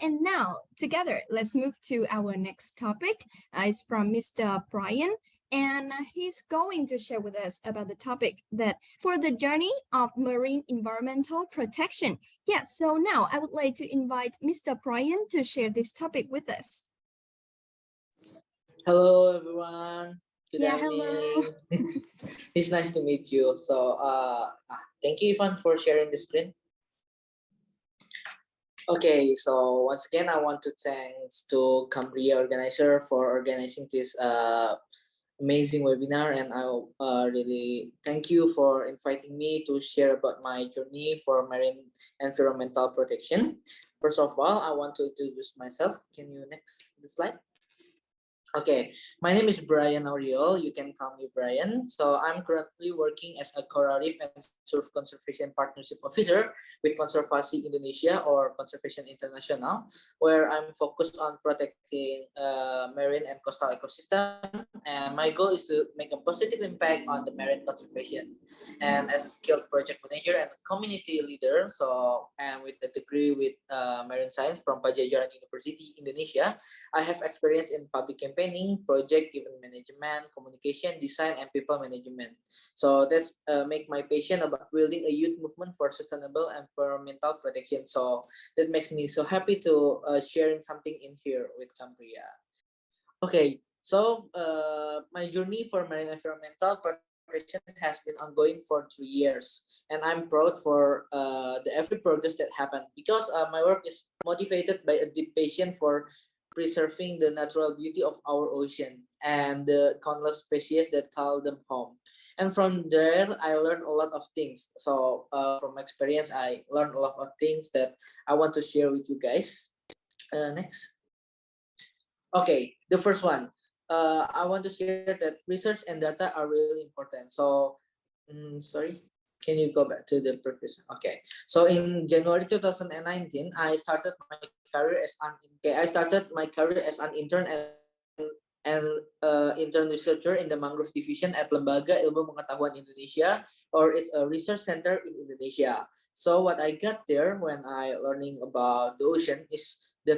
And now, together, let's move to our next topic. It's from Mr. Bryan, and he's going to share with us about the topic that for the journey of marine environmental protection. Yes, so now I would like to invite Mr. Bryan to share this topic with us. Hello, everyone. Good Yeah, hello. evening. It's nice to meet you. So, thank you, Ivan, for sharing the screen. Okay, so once again, I want to thanks to Cambria organizer for organizing this amazing webinar, and I really thank you for inviting me to share about my journey for marine environmental protection. First of all, I want to introduce myself. Can you next the slide? Okay, my name is Bryan Auriol. You can call me Bryan. So I'm currently working as a coral reef and surf conservation partnership officer with Conservasi Indonesia or Conservation International, where I'm focused on protecting marine and coastal ecosystem. And my goal is to make a positive impact on the marine conservation. And as a skilled project manager and a community leader, so and with a degree with marine science from Pajajaran University, Indonesia, I have experience in public campaigning, project event management, communication, design, and people management. So that's make my passion about building a youth movement for sustainable environmental protection. So that makes me so happy to sharing something in here with Cambria. Okay, so my journey for marine environmental protection has been ongoing for 3 years, and I'm proud for the every progress that happened because my work is motivated by a deep passion for preserving the natural beauty of our ocean and the countless species that call them home. And from there, I learned a lot of things. So from experience, I learned a lot of things that I want to share with you guys. Next. Okay, the first one. I want to share that research and data are really important. So, sorry, can you go back to the previous? Okay, so in January 2019, I started my career as an intern and intern researcher in the mangrove division at Lembaga Ilmu Pengetahuan Indonesia, or it's a research center in Indonesia. So what I got there when I learning about the ocean is the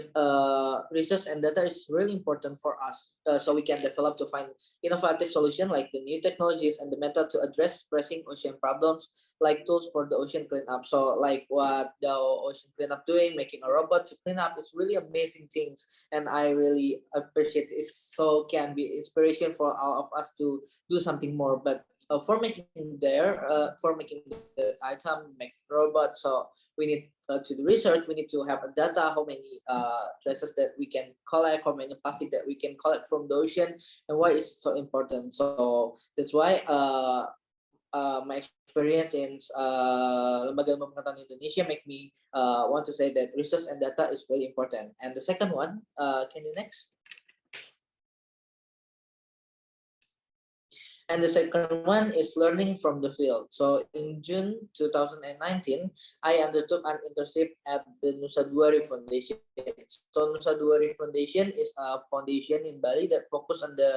research and data is really important for us, so we can develop to find innovative solution like the new technologies and the method to address pressing ocean problems, like tools for the ocean cleanup. So like what the ocean cleanup doing, making a robot to clean up is really amazing things, and I really appreciate it. So can be inspiration for all of us to do something more. But for making the item, make robot, so we need to do research. We need to have a data how many traces that we can collect, how many plastic that we can collect from the ocean, and why it's so important. So that's why my experience in Lembaga Ilmu Pengetahuan Indonesia make me want to say that research and data is really important. And the second one, can you next? And the second one is learning from the field. So in June 2019, I undertook an internship at the Nusa Dua Reef Foundation. So Nusa Dua Reef Foundation is a foundation in Bali that focus on the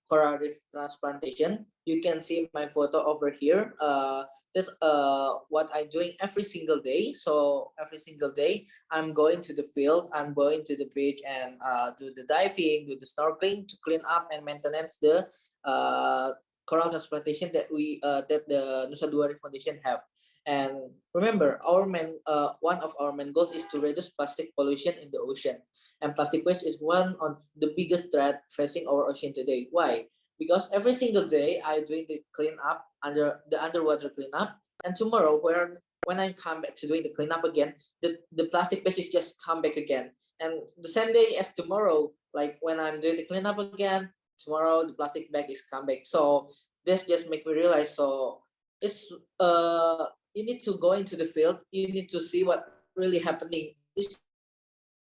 coral reef transplantation. You can see my photo over here. That's what I'm doing every single day. So every single day, I'm going to the field, I'm going to the beach and do the diving, do the snorkeling to clean up and maintenance the coral transplantation that the Nusa Dua Reef Foundation have. And remember, one of our main goals is to reduce plastic pollution in the ocean. And plastic waste is one of the biggest threat facing our ocean today. Why? Because every single day I doing the cleanup underwater cleanup, and tomorrow when I come back to doing the cleanup again, the plastic waste is just come back again. And the same day as tomorrow, like when I'm doing the cleanup again, tomorrow the plastic bag is come back. So this just make me realize, so it's you need to go into the field, you need to see what really happening. It's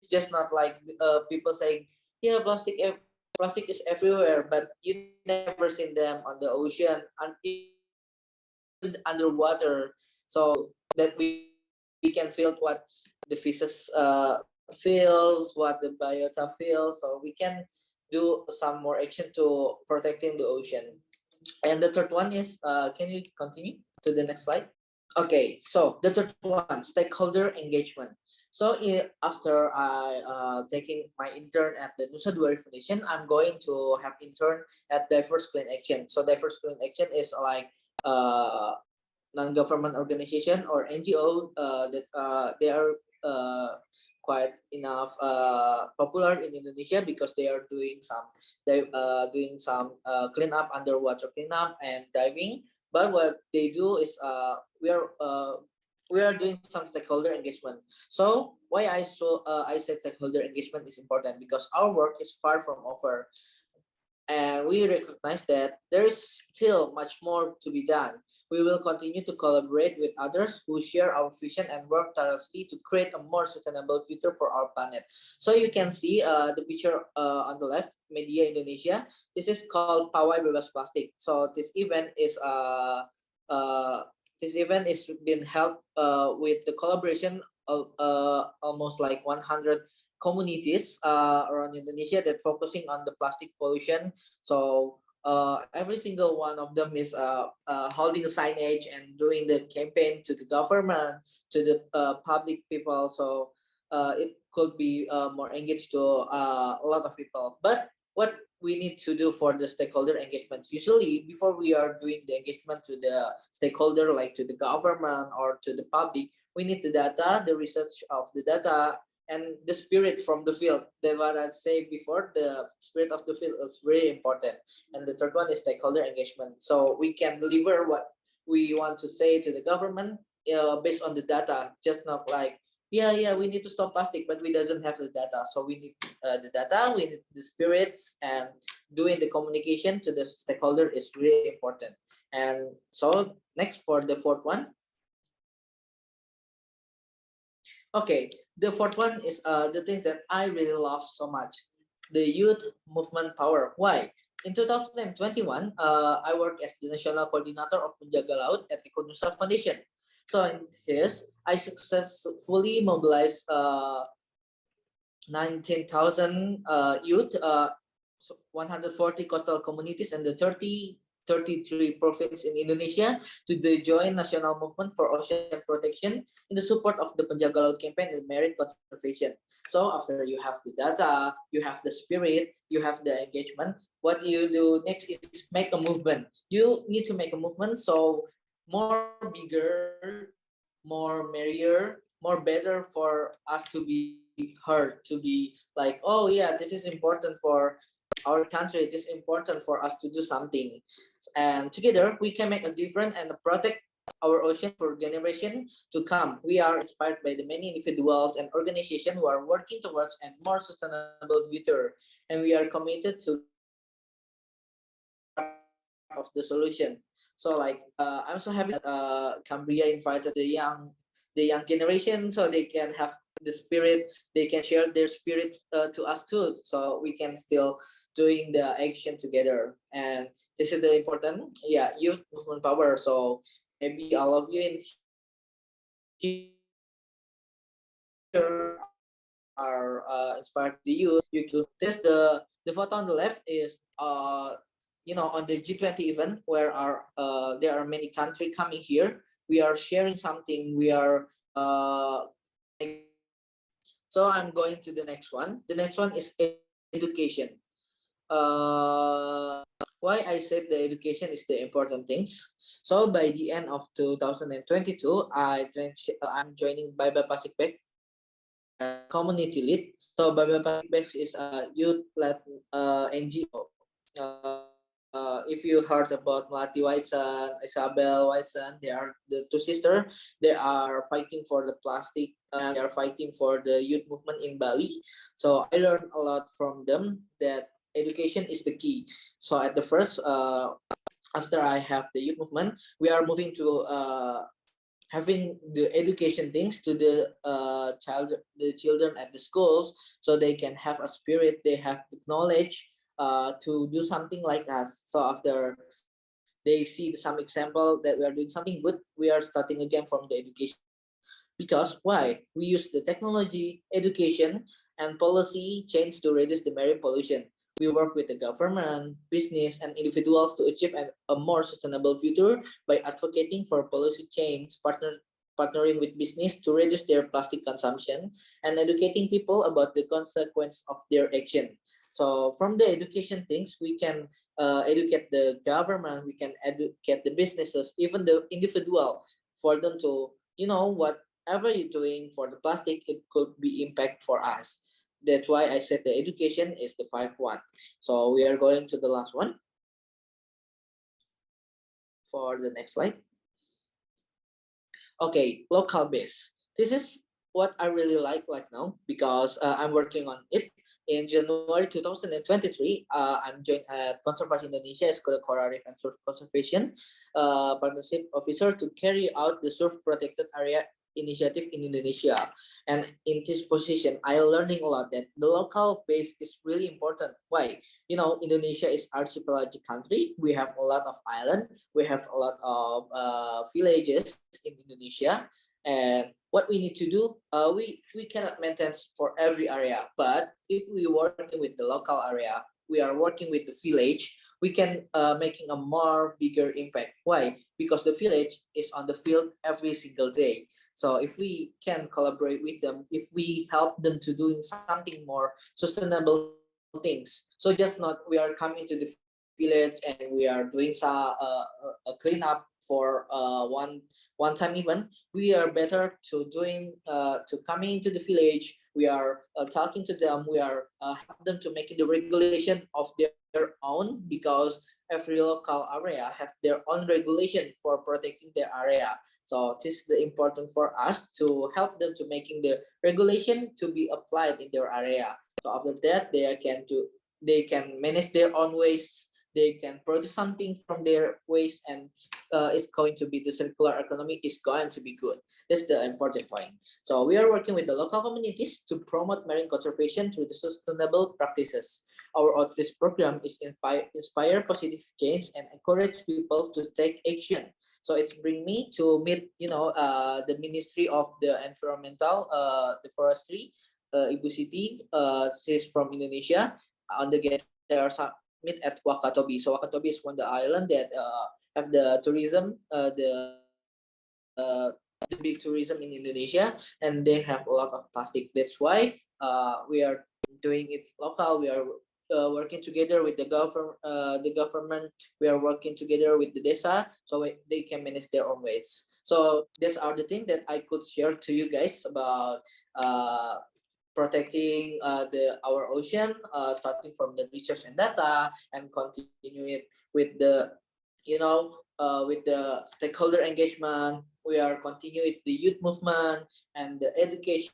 just not like people saying, yeah, plastic is everywhere, but you never seen them on the ocean and even underwater. So that we can feel what the fishes feels, what the biota feels, so we can do some more action to protecting the ocean. And the third one is, can you continue to the next slide? Okay, so the third one, stakeholder engagement. So after I taking my intern at the Nusa Dua Foundation, I'm going to have intern at Diverse Clean Action. So Diverse Clean Action is like uh, non-government organization or NGO that they are quite enough popular in Indonesia because they are doing some cleanup, underwater cleanup and diving. But what they do is we are doing some stakeholder engagement. So why I said stakeholder engagement is important because our work is far from over, and we recognize that there is still much more to be done. We will continue to collaborate with others who share our vision and work tirelessly to create a more sustainable future for our planet. So you can see the picture on the left, Media Indonesia. This is called Pawai Bebas Plastik. So uh, this event is being held with the collaboration of almost like 100 communities around Indonesia that focusing on the plastic pollution. So every single one of them is holding a signage and doing the campaign to the government, to the public people. So it could be more engaged to a lot of people. But what we need to do for the stakeholder engagements, usually before we are doing the engagement to the stakeholder, like to the government or to the public, we need the data, the research of the data, and the spirit from the field. That what I said before, the spirit of the field is very important. And the third one is stakeholder engagement. So we can deliver what we want to say to the government based on the data, just not like, yeah, we need to stop plastic, but we doesn't have the data. So we need the data, we need the spirit, and doing the communication to the stakeholder is really important. And so next for the fourth one. Okay, the fourth one is the things that I really love so much, the youth movement power. Why? In 2021, I work as the national coordinator of Penjaga Laut at Ekonusa Foundation. So in this, I successfully mobilized 19,000 youth, 140 coastal communities, and the 33 provinces in Indonesia to the joint national movement for ocean protection in the support of the Penjaga Laut campaign and marine conservation. So after you have the data, you have the spirit, you have the engagement, what you do next is make a movement. You need to make a movement so more bigger, more merrier, more better for us to be heard, to be like, oh yeah, this is important for our country, it is important for us to do something. And together we can make a difference and protect our ocean for generation to come. We are inspired by the many individuals and organizations who are working towards a more sustainable future, and we are committed to part of the solution. So like I'm so happy that Cambria invited the young generation so they can have the spirit, they can share their spirit to us too, so we can still doing the action together. And this is the important, yeah, youth movement power. So maybe all of you in here are inspired the youth. You can this the photo on the left is on the G20 event where are there are many countries coming here. We are sharing something. We are so I'm going to the next one. The next one is education. Why I said the education is the important things. So by the end of 2022, I'm joining Bye Pasik Back community lead. So Bye Pasik Back is a youth-led NGO. If you heard about Melati Waisan, Isabel Waisan, they are the two sisters. They are fighting for the plastic and they are fighting for the youth movement in Bali. So I learned a lot from them that education is the key. So at the first, after I have the youth movement, we are moving to having the education things to the children at the schools, so they can have a spirit, they have the knowledge to do something like us. So after they see some example that we are doing something good, we are starting again from the education. Because why? We use the technology, education, and policy change to reduce the marine pollution. We work with the government, business, and individuals to achieve a more sustainable future by advocating for policy change, partnering with business to reduce their plastic consumption, and educating people about the consequence of their action. So from the education things, we can educate the government, we can educate the businesses, even the individual, for them to, whatever you're doing for the plastic, it could be impact for us. That's why I said the education is the 5-1. So we are going to the last one for the next slide. Okay, local base. This is what I really like right now because I'm working on it. In January 2023, I'm joined at Conservasi Indonesia as Coral Reef and Surf Conservation Partnership Officer to carry out the Surf Protected Area initiative in Indonesia. And in this position, I'm learning a lot that the local base is really important. Why? Indonesia is archipelagic country. We have a lot of island. We have a lot of villages in Indonesia. And what we need to do, we cannot maintain for every area. But if we working with the local area, we are working with the village, we can making a more bigger impact. Why? Because the village is on the field every single day. So if we can collaborate with them, if we help them to doing something more sustainable things, so just not we are coming to the village and we are doing a cleanup for one time event. We are better to doing to coming into the village. We are talking to them. We are help them to making the regulation of their own, because every local area have their own regulation for protecting their area. So this is the important for us to help them to making the regulation to be applied in their area. So after that, they can manage their own waste. They can produce something from their waste, and it's going to be the circular economy is going to be good. That's the important point. So we are working with the local communities to promote marine conservation through the sustainable practices. Our outreach program is inspire positive change and encourage people to take action. So it's bring me to meet, the Ministry of the Environmental, the Forestry, Ibu Siti, she's from Indonesia. On the get there are some meet at Wakatobi. So Wakatobi is one of the island that have the tourism, the big tourism in Indonesia, and they have a lot of plastic. That's why we are doing it local. We are working together with the government. We are working together with the desa, so they can manage their own waste. So these are the things that I could share to you guys about protecting our ocean, starting from the research and data, and continue it with the with the stakeholder engagement. We are continuing the youth movement and the education,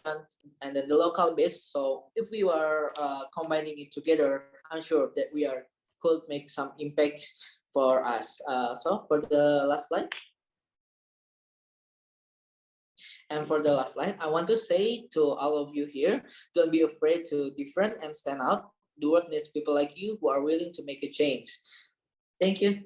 and then the local base. So if we are combining it together, I'm sure that we are could make some impacts for us. So for the last slide. And for the last slide, I want to say to all of you here, don't be afraid to different and stand out. The world needs people like you who are willing to make a change. Thank you.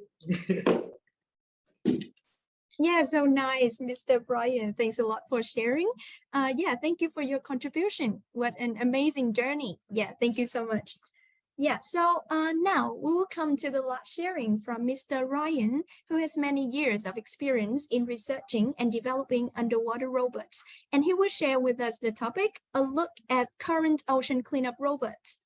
Yeah, so nice, Mr. Bryan. Thanks a lot for sharing. Yeah, thank you for your contribution. What an amazing journey. Yeah, thank you so much. Yeah, so now we will come to the last sharing from Mr. Ryan, who has many years of experience in researching and developing underwater robots. And he will share with us the topic, a look at current ocean cleanup robots.